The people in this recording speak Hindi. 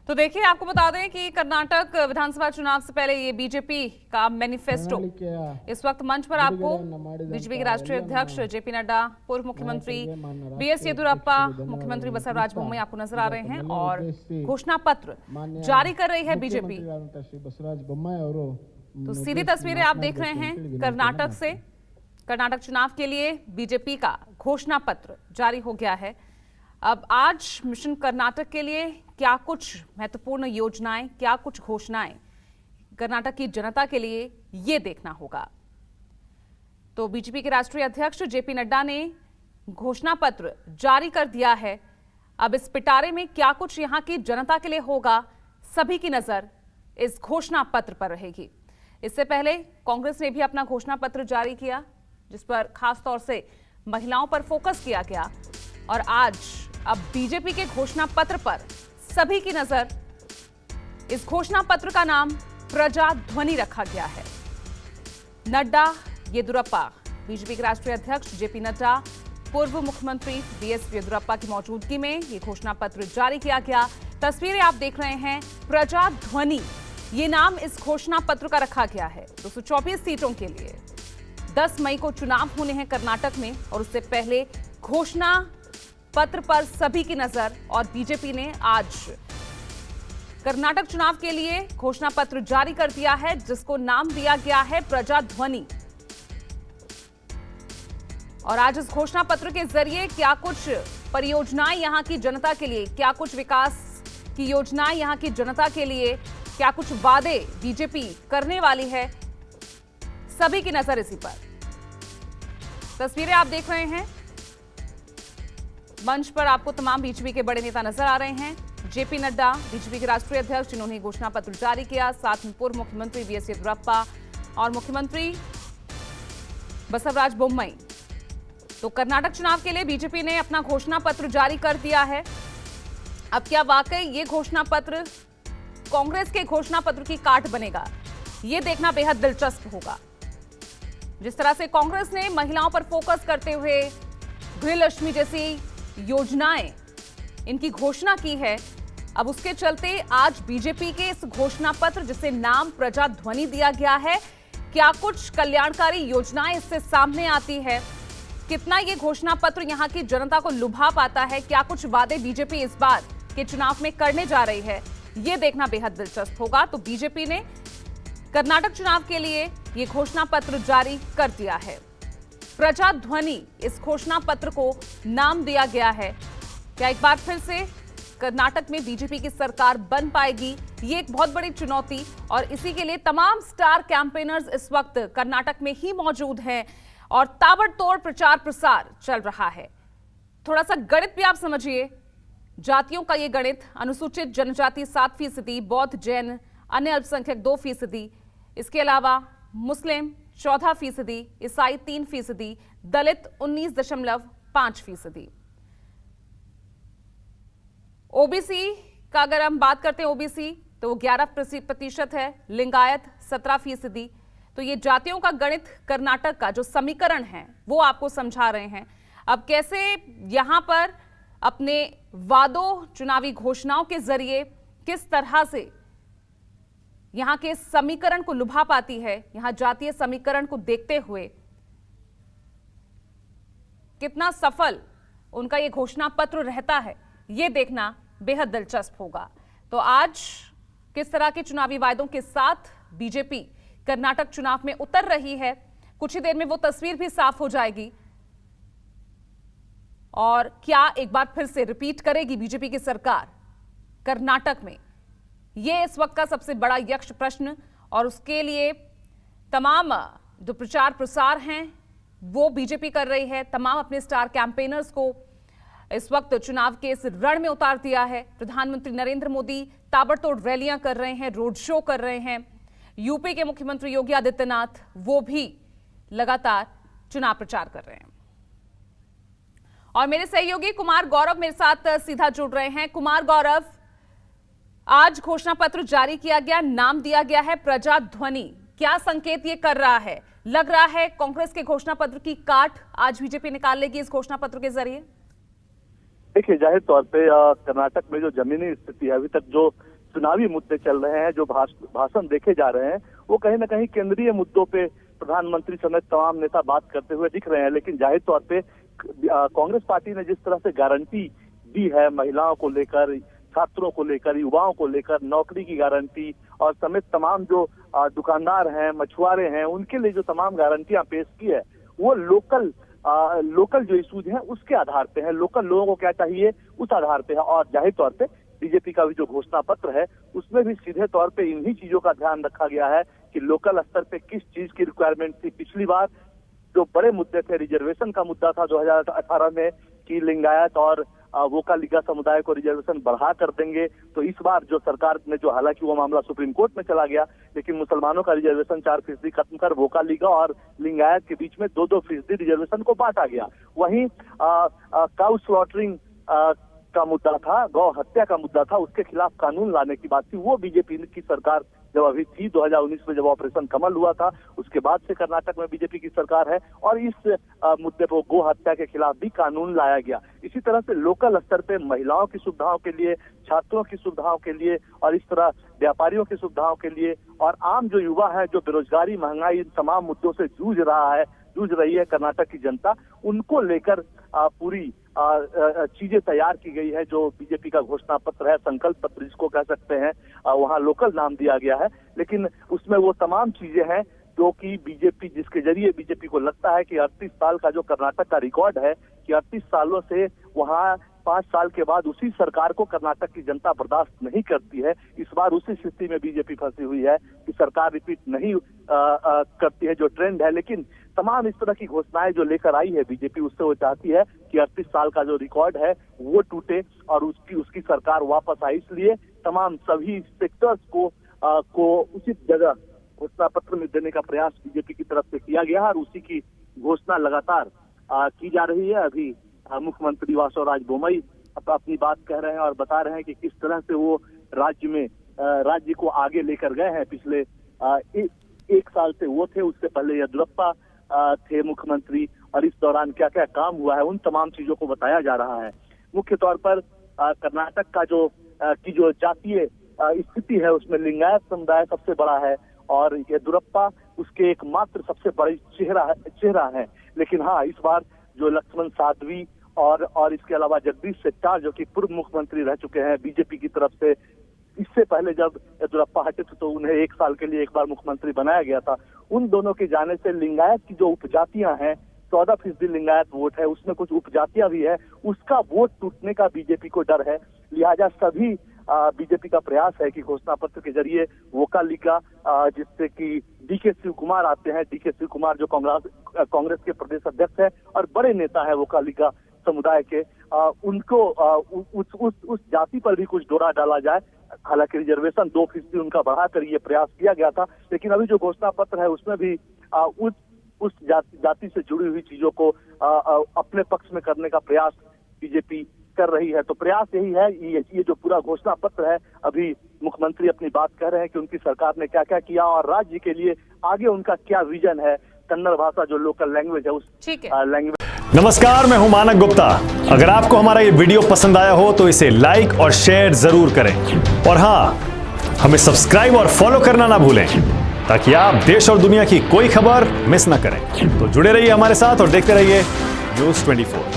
तो देखिए, आपको बता दें कि कर्नाटक विधानसभा चुनाव से पहले ये बीजेपी का मैनिफेस्टो इस वक्त मंच पर आपको बीजेपी के राष्ट्रीय अध्यक्ष जेपी नड्डा, पूर्व मुख्यमंत्री बीएस येदियुरप्पा, मुख्यमंत्री बसवराज बोम्मई आपको नजर आ रहे हैं और घोषणा पत्र जारी कर रही है बीजेपी। तो सीधी तस्वीरें आप देख रहे हैं कर्नाटक से। कर्नाटक चुनाव के लिए बीजेपी का घोषणा पत्र जारी हो गया है। अब आज मिशन कर्नाटक के लिए क्या कुछ महत्वपूर्ण योजनाएं, क्या कुछ घोषणाएं कर्नाटक की जनता के लिए, ये देखना होगा। तो बीजेपी के राष्ट्रीय अध्यक्ष जेपी नड्डा ने घोषणा पत्र जारी कर दिया है। अब इस पिटारे में क्या कुछ यहां की जनता के लिए होगा, सभी की नजर इस घोषणा पत्र पर रहेगी। इससे पहले कांग्रेस ने भी अपना घोषणा पत्र जारी किया, जिस पर खास तौर से महिलाओं पर फोकस किया गया। और आज अब बीजेपी के घोषणा पत्र पर सभी की नजर, इस घोषणा पत्र का नाम प्रजा ध्वनि रखा गया है। नड्डा, येदियुरप्पा, बीजेपी के राष्ट्रीय अध्यक्ष जेपी नड्डा, पूर्व मुख्यमंत्री बीएस येदियुरप्पा की मौजूदगी में यह घोषणा पत्र जारी किया गया। तस्वीरें आप देख रहे हैं, प्रजा ध्वनि ये नाम इस घोषणा पत्र का रखा गया है। 224 सीटों के लिए 10 मई को चुनाव होने हैं कर्नाटक में, और उससे पहले घोषणा पत्र पर सभी की नजर। और बीजेपी ने आज कर्नाटक चुनाव के लिए घोषणा पत्र जारी कर दिया है, जिसको नाम दिया गया है प्रजा ध्वनि। और आज इस घोषणा पत्र के जरिए क्या कुछ परियोजनाएं यहां की जनता के लिए, क्या कुछ विकास की योजनाएं यहां की जनता के लिए, क्या कुछ वादे बीजेपी करने वाली है, सभी की नजर इसी पर। तस्वीरें आप देख रहे हैं, मंच पर आपको तमाम बीजेपी के बड़े नेता नजर आ रहे हैं। जेपी नड्डा, बीजेपी के राष्ट्रीय अध्यक्ष, जिन्होंने घोषणा पत्र जारी किया, साथ में पूर्व मुख्यमंत्री बीएस येदियुरप्पा और मुख्यमंत्री बसवराज बोम्मई। तो कर्नाटक चुनाव के लिए बीजेपी ने अपना घोषणा पत्र जारी कर दिया है। अब क्या वाकई ये घोषणा पत्र कांग्रेस के घोषणा पत्र की काट बनेगा, ये देखना बेहद दिलचस्प होगा। जिस तरह से कांग्रेस ने महिलाओं पर फोकस करते हुए गृहलक्ष्मी जैसी योजनाएं इनकी घोषणा की है, अब उसके चलते आज बीजेपी के इस घोषणा पत्र, जिसे नाम प्रजा ध्वनि दिया गया है, क्या कुछ कल्याणकारी योजनाएं इससे सामने आती है, कितना ये घोषणा पत्र यहां की जनता को लुभा पाता है, क्या कुछ वादे बीजेपी इस बार के चुनाव में करने जा रही है, ये देखना बेहद दिलचस्प होगा। तो बीजेपी ने कर्नाटक चुनाव के लिए ये घोषणा पत्र जारी कर दिया है। प्रजा ध्वनि इस घोषणा पत्र को नाम दिया गया है। क्या एक बार फिर से कर्नाटक में बीजेपी की सरकार बन पाएगी, ये एक बहुत बड़ी चुनौती। और इसी के लिए तमाम स्टार कैंपेनर्स इस वक्त कर्नाटक में ही मौजूद हैं और ताबड़तोड़ प्रचार प्रसार चल रहा है। थोड़ा सा गणित भी आप समझिए, जातियों का ये गणित, अनुसूचित जनजाति 7%, बौद्ध जैन अन्य अल्पसंख्यक 2%, इसके अलावा मुस्लिम 14%, ईसाई 3%, दलित 19.5%। ओबीसी का अगर हम बात करते हैं ओबीसी, तो वो 11% है, लिंगायत 17%। तो ये जातियों का गणित कर्नाटक का जो समीकरण है वो आपको समझा रहे हैं। अब कैसे यहां पर अपने वादों, चुनावी घोषणाओं के जरिए किस तरह से यहां के समीकरण को लुभा पाती है, यहां जातीय समीकरण को देखते हुए कितना सफल उनका यह घोषणा पत्र रहता है, यह देखना बेहद दिलचस्प होगा। तो आज किस तरह के चुनावी वायदों के साथ बीजेपी कर्नाटक चुनाव में उतर रही है, कुछ ही देर में वो तस्वीर भी साफ हो जाएगी। और क्या एक बार फिर से रिपीट करेगी बीजेपी की सरकार कर्नाटक में, ये इस वक्त का सबसे बड़ा यक्ष प्रश्न। और उसके लिए तमाम जो प्रचार प्रसार हैं वो बीजेपी कर रही है, तमाम अपने स्टार कैंपेनर्स को इस वक्त चुनाव के इस रण में उतार दिया है। प्रधानमंत्री नरेंद्र मोदी ताबड़तोड़ रैलियां कर रहे हैं, रोड शो कर रहे हैं। यूपी के मुख्यमंत्री योगी आदित्यनाथ वो भी लगातार चुनाव प्रचार कर रहे हैं। और मेरे सहयोगी कुमार गौरव मेरे साथ सीधा जुड़ रहे हैं। कुमार गौरव, आज घोषणा पत्र जारी किया गया, नाम दिया गया है प्रजा ध्वनि, क्या संकेत ये कर रहा है? लग रहा है कांग्रेस के घोषणा पत्र की काट आज बीजेपी निकाल लेगी इस घोषणा पत्र के जरिए? देखिए, जाहिर तौर पे कर्नाटक में जो जमीनी स्थिति है, अभी तक जो चुनावी मुद्दे चल रहे हैं, जो भाषण देखे जा रहे हैं, वो कहीं ना कहीं केंद्रीय मुद्दों पे प्रधानमंत्री समेत तमाम नेता बात करते हुए दिख रहे हैं। लेकिन जाहिर तौर पे कांग्रेस पार्टी ने जिस तरह से गारंटी दी है महिलाओं को लेकर, छात्रों को लेकर, युवाओं को लेकर, नौकरी की गारंटी और समेत तमाम जो दुकानदार हैं, मछुआरे हैं, उनके लिए जो तमाम गारंटियां पेश की है, वो लोकल जो इशूज हैं उसके आधार पे है, लोकल लोगों को क्या चाहिए उस आधार पे है। और जाहिर तौर पे बीजेपी का भी जो घोषणा पत्र है उसमें भी सीधे तौर पे इन्हीं चीजों का ध्यान रखा गया है कि लोकल स्तर पे किस चीज की रिक्वायरमेंट थी। पिछली बार जो बड़े मुद्दे थे, रिजर्वेशन का मुद्दा था 2018 में कि लिंगायत और वोकालिगा समुदाय को रिजर्वेशन बढ़ा कर देंगे, तो इस बार जो सरकार ने, जो हालांकि वो मामला सुप्रीम कोर्ट में चला गया, लेकिन मुसलमानों का रिजर्वेशन 4% खत्म कर वोकालिगा और लिंगायत के बीच में 2-2% रिजर्वेशन को बांटा गया। वहीं काउ स्लॉटरिंग का मुद्दा था, गौ हत्या का मुद्दा था, उसके खिलाफ कानून लाने की बात थी। वो बीजेपी की सरकार जब अभी थी 2019 में जब ऑपरेशन कमल हुआ था, उसके बाद से कर्नाटक में बीजेपी की सरकार है और इस मुद्दे पर गौ हत्या के खिलाफ भी कानून लाया गया। इसी तरह से लोकल स्तर पे महिलाओं की सुविधाओं के लिए, छात्रों की सुविधाओं के लिए और इस तरह व्यापारियों की सुविधाओं के लिए और आम जो युवा है जो बेरोजगारी, महंगाई, इन तमाम मुद्दों से जूझ रही है कर्नाटक की जनता, उनको लेकर पूरी चीजें तैयार की गई है। जो बीजेपी का घोषणा पत्र है, संकल्प पत्र जिसको कह सकते हैं, वहाँ लोकल नाम दिया गया है, लेकिन उसमें वो तमाम चीजें हैं जो कि बीजेपी, जिसके जरिए बीजेपी को लगता है कि 38 साल का जो कर्नाटक का रिकॉर्ड है कि 38 सालों से वहाँ 5 साल के बाद उसी सरकार को कर्नाटक की जनता बर्दाश्त नहीं करती है। इस बार उसी स्थिति में बीजेपी फंसी हुई है कि सरकार रिपीट नहीं करती है, जो ट्रेंड है। लेकिन तमाम इस तरह की घोषणाएं जो लेकर आई है बीजेपी, उससे वो चाहती है कि 38 साल का जो रिकॉर्ड है वो टूटे और उसकी सरकार वापस आए। इसलिए तमाम सभी सेक्टर्स को उचित जगह घोषणा पत्र में देने का प्रयास बीजेपी की तरफ से किया गया और उसी की घोषणा लगातार की जा रही है। अभी मुख्यमंत्री वासवराज बोम्मई अपनी बात कह रहे हैं और बता रहे हैं कि किस तरह से वो राज्य को आगे लेकर गए हैं। पिछले एक साल से वो थे, उससे पहले येदियुरप्पा थे मुख्यमंत्री, और इस दौरान क्या क्या काम हुआ है उन तमाम चीजों को बताया जा रहा है। मुख्य तौर पर कर्नाटक का जो जातीय स्थिति है उसमें लिंगायत समुदाय सबसे बड़ा है और येदियुरप्पा उसके एकमात्र सबसे बड़ी चेहरा है। लेकिन हाँ, इस बार जो लक्ष्मण साध्वी और इसके अलावा जगदीश शेट्टार जो कि पूर्व मुख्यमंत्री रह चुके हैं बीजेपी की तरफ से, इससे पहले जब येदियुरप्पा हटे थे तो उन्हें 1 साल के लिए एक बार मुख्यमंत्री बनाया गया था। उन दोनों के जाने से लिंगायत की जो उपजातियां हैं, 14% लिंगायत वोट है, उसमें कुछ उपजातियां भी है, उसका वोट टूटने का बीजेपी को डर है। लिहाजा सभी बीजेपी का प्रयास है कि घोषणा पत्र के जरिए वोकालिगा, जिससे कि डीके शिव कुमार आते हैं, डीके शिव कुमार जो कांग्रेस के प्रदेश अध्यक्ष है और बड़े नेता है वोकालिगा समुदाय के, उनको उस जाति पर भी कुछ डोरा डाला जाए। हालांकि रिजर्वेशन 2% उनका बढ़ाकर ये प्रयास किया गया था, लेकिन अभी जो घोषणा पत्र है उसमें भी उस जाति से जुड़ी हुई चीजों को अपने पक्ष में करने का प्रयास बीजेपी कर रही है। तो प्रयास यही है, ये जो पूरा घोषणा पत्र है, अभी मुख्यमंत्री अपनी बात कह रहे हैं कि उनकी सरकार ने क्या क्या किया और राज्य के लिए आगे उनका क्या विजन है। कन्नड़ भाषा जो लोकल लैंग्वेज है, उस लैंग्वेज। नमस्कार, मैं हूं मानक गुप्ता। अगर आपको हमारा ये वीडियो पसंद आया हो तो इसे लाइक और शेयर जरूर करें और हाँ, हमें सब्सक्राइब और फॉलो करना ना भूलें ताकि आप देश और दुनिया की कोई खबर मिस ना करें। तो जुड़े रहिए हमारे साथ और देखते रहिए न्यूज़ 24।